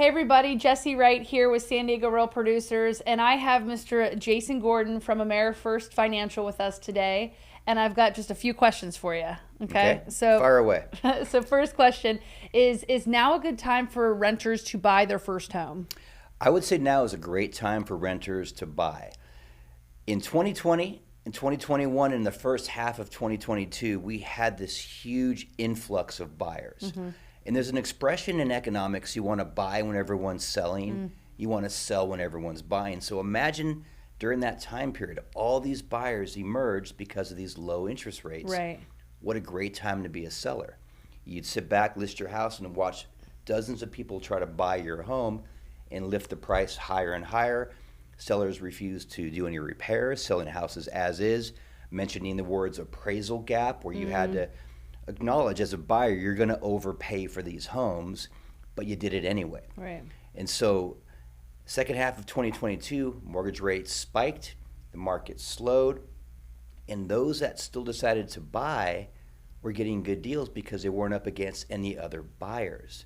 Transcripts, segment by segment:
Hey everybody, Jessie Wright here with San Diego Real Producers, and I have Mr. Jason Gordon from AmeriFirst Financial with us today, and I've got just a few questions for you. Okay? So fire away. So first question is now a good time for renters to buy their first home? I would say now is a great time for renters to buy. In 2020 and 2021, in the first half of 2022, we had this huge influx of buyers. Mm-hmm. And there's an expression in economics: you want to buy when everyone's selling, you want to sell when everyone's buying. So imagine during that time period, all these buyers emerged because of these low interest rates. Right. What a great time to be a seller. You'd sit back, list your house, and watch dozens of people try to buy your home and lift the price higher and higher. Sellers refuse to do any repairs, selling houses as is, mentioning the words appraisal gap, where you had to acknowledge as a buyer you're going to overpay for these homes, but you did it anyway. Right. And so second half of 2022, mortgage rates spiked, the market slowed, and those that still decided to buy were getting good deals because they weren't up against any other buyers.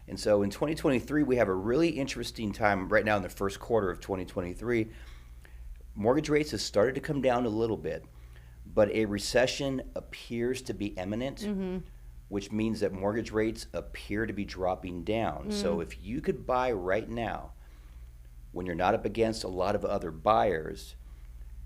And so in 2023, we have a really interesting time right now in the first quarter of 2023. Mortgage rates have started to come down a little bit, but a recession appears to be imminent, which means that mortgage rates appear to be dropping down. So if you could buy right now, when you're not up against a lot of other buyers,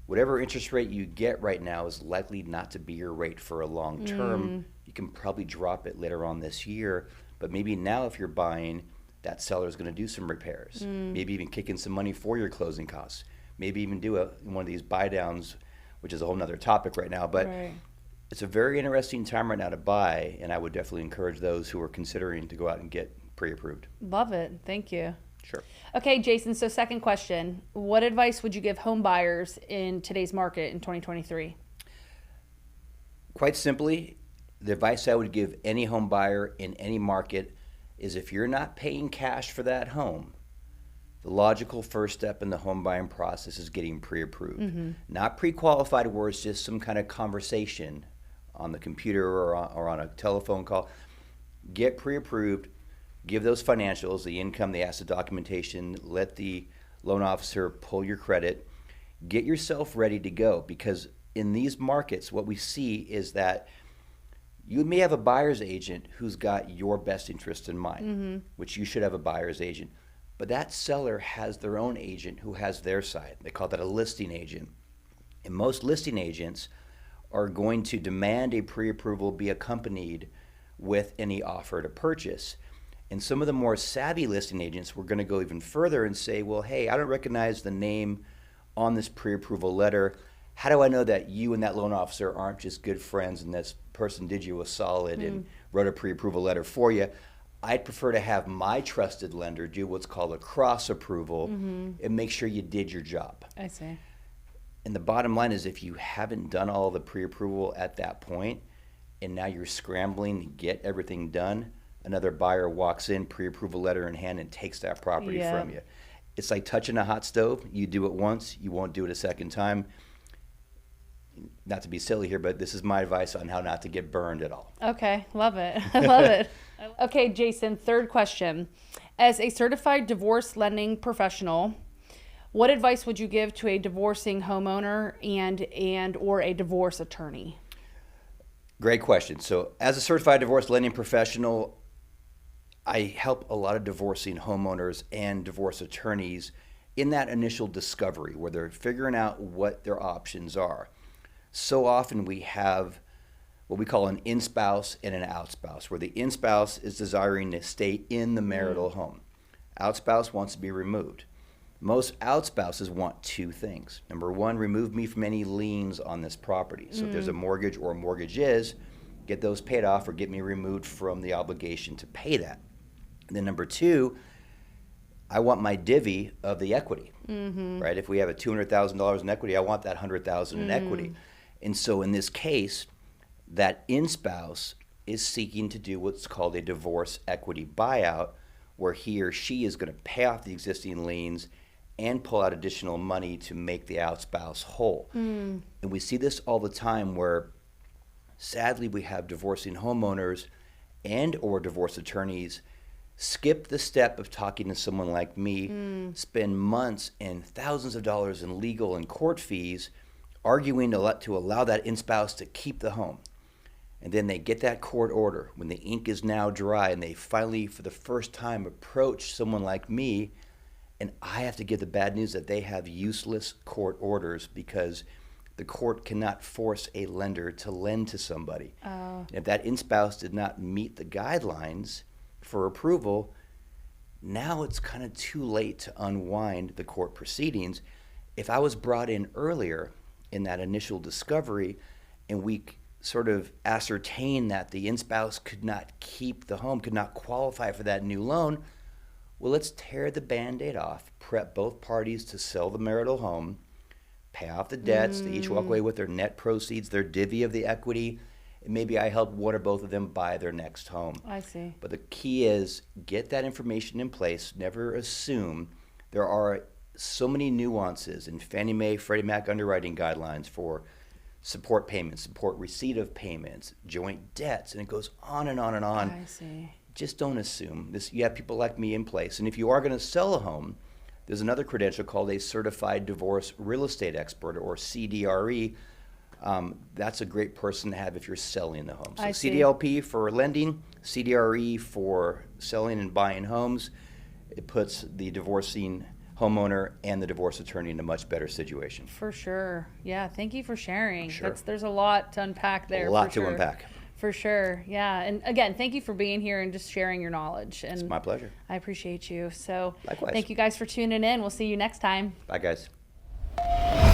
whatever interest rate you get right now is likely not to be your rate for a long term. You can probably drop it later on this year, but maybe now if you're buying, that seller is going to do some repairs, maybe even kick in some money for your closing costs, maybe even do one of these buy downs, which is a whole nother topic right now. But It's a very interesting time right now to buy, and I would definitely encourage those who are considering to go out and get pre-approved. Love it. Thank you. Sure. Okay, Jason, so second question. What advice would you give home buyers in today's market in 2023? Quite simply, the advice I would give any home buyer in any market is if you're not paying cash for that home, the logical first step in the home buying process is getting pre-approved. Not pre-qualified where it's just some kind of conversation on the computer or on a telephone call. Get pre-approved, give those financials, the income, the asset documentation, let the loan officer pull your credit, get yourself ready to go, because in these markets what we see is that you may have a buyer's agent who's got your best interest in mind, which you should have a buyer's agent. But that seller has their own agent who has their side. They call that a listing agent. And most listing agents are going to demand a pre-approval be accompanied with any offer to purchase. And some of the more savvy listing agents were going to go even further and say, well, hey, I don't recognize the name on this pre-approval letter. How do I know that you and that loan officer aren't just good friends and this person did you a solid and wrote a pre-approval letter for you? I'd prefer to have my trusted lender do what's called a cross-approval and make sure you did your job. I see. And the bottom line is, if you haven't done all the pre-approval at that point and now you're scrambling to get everything done, another buyer walks in, pre-approval letter in hand, and takes that property from you. It's like touching a hot stove. You do it once, you won't do it a second time. Not to be silly here, but this is my advice on how not to get burned at all. Okay, love it. I love it. Okay, Jason, third question. As a certified divorce lending professional, what advice would you give to a divorcing homeowner and or a divorce attorney? Great question. So as a certified divorce lending professional, I help a lot of divorcing homeowners and divorce attorneys in that initial discovery where they're figuring out what their options are. So often we have what we call an in-spouse and an out-spouse, where the in-spouse is desiring to stay in the marital home. Out-spouse wants to be removed. Most out-spouses want two things. Number one, remove me from any liens on this property. So if there's a mortgage or mortgages, get those paid off or get me removed from the obligation to pay that. And then number two, I want my divvy of the equity, right? If we have a $200,000 in equity, I want that $100,000 in equity. And so in this case, that in-spouse is seeking to do what's called a divorce equity buyout, where he or she is going to pay off the existing liens and pull out additional money to make the out-spouse whole. And we see this all the time where, sadly, we have divorcing homeowners and or divorce attorneys skip the step of talking to someone like me, spend months and thousands of dollars in legal and court fees arguing to allow that in-spouse to keep the home. And then they get that court order when the ink is now dry and they finally, for the first time, approach someone like me, and I have to give the bad news that they have useless court orders because the court cannot force a lender to lend to somebody. And if that in-spouse did not meet the guidelines for approval, now it's kind of too late to unwind the court proceedings. If I was brought in earlier in that initial discovery and we sort of ascertain that the in-spouse could not keep the home, could not qualify for that new loan, well, let's tear the Band-Aid off, prep both parties to sell the marital home, pay off the debts, they each walk away with their net proceeds, their divvy of the equity, and maybe I help one or both of them buy their next home. I see. But the key is get that information in place, never assume. There are so many nuances in Fannie Mae, Freddie Mac underwriting guidelines for support payments, support receipt of payments, joint debts, and it goes on and on and on. I see. Just don't assume this. You have people like me in place. And if you are going to sell a home, there's another credential called a Certified Divorce Real Estate Expert, or CDRE. That's a great person to have if you're selling the home. So I see. CDLP for lending, CDRE for selling and buying homes. It puts the divorcing homeowner and the divorce attorney in a much better situation. For sure. Yeah. Thank you for sharing. Sure. There's a lot to unpack there. A lot for to sure. unpack. For sure. Yeah. And again, thank you for being here and just sharing your knowledge. And It's my pleasure. I appreciate you. So Likewise. thank you guys for tuning in. We'll see you next time. Bye, guys.